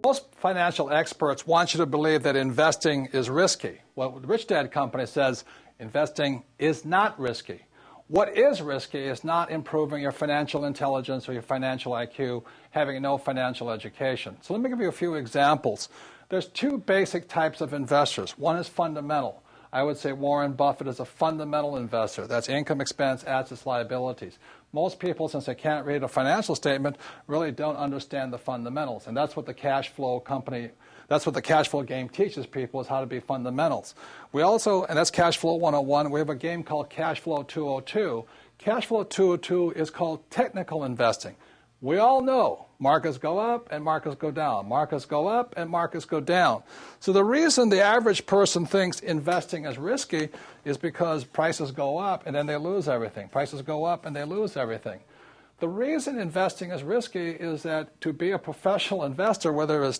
Most financial experts want you to believe that investing is risky. What the Rich Dad Company says, investing is not risky. What is risky is not improving your financial intelligence or your financial IQ, having no financial education. So let me give you a few examples. There's two basic types of investors. One is fundamental. I would say Warren Buffett is a fundamental investor. That's income, expense, assets, liabilities. Most people, since they can't read a financial statement, really don't understand the fundamentals. And that's what the cash flow company, that's what the cash flow game teaches people, is how to be fundamentals. We also, and that's Cash Flow 101, we have a game called Cash Flow 202. Cash Flow 202 is called technical investing. We all know markets go up and markets go down. Markets go up and markets go down. So the reason the average person thinks investing is risky is because prices go up and then they lose everything. Prices go up and they lose everything. The reason investing is risky is that to be a professional investor, whether it's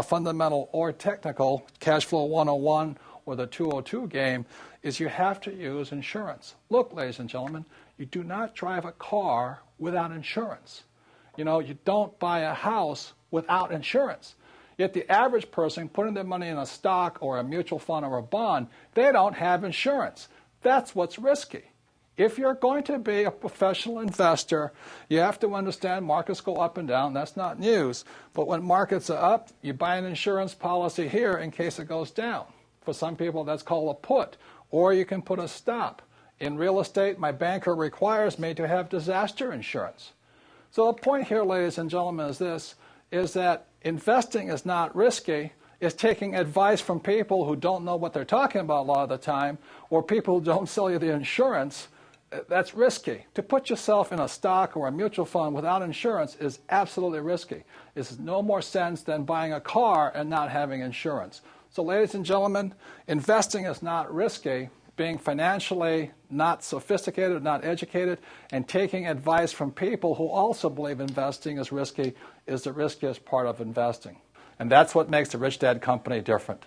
fundamental or technical, Cash Flow 101 or the 202 game, is you have to use insurance. Look, ladies and gentlemen, you do not drive a car without insurance. You know, you don't buy a house without insurance. Yet the average person putting their money in a stock or a mutual fund or a bond, they don't have insurance. That's what's risky. If you're going to be a professional investor, you have to understand markets go up and down. That's not news. But when markets are up, you buy an insurance policy here in case it goes down. For some people, that's called a put. Or you can put a stop. In real estate, my banker requires me to have disaster insurance. So the point here, ladies and gentlemen, is this, is that investing is not risky. It's taking advice from people who don't know what they're talking about a lot of the time, or people who don't sell you the insurance. That's risky. To put yourself in a stock or a mutual fund without insurance is absolutely risky. It's no more sense than buying a car and not having insurance. So ladies and gentlemen, investing is not risky. Being financially not sophisticated, not educated, and taking advice from people who also believe investing is risky is the riskiest part of investing. And that's what makes the Rich Dad Company different.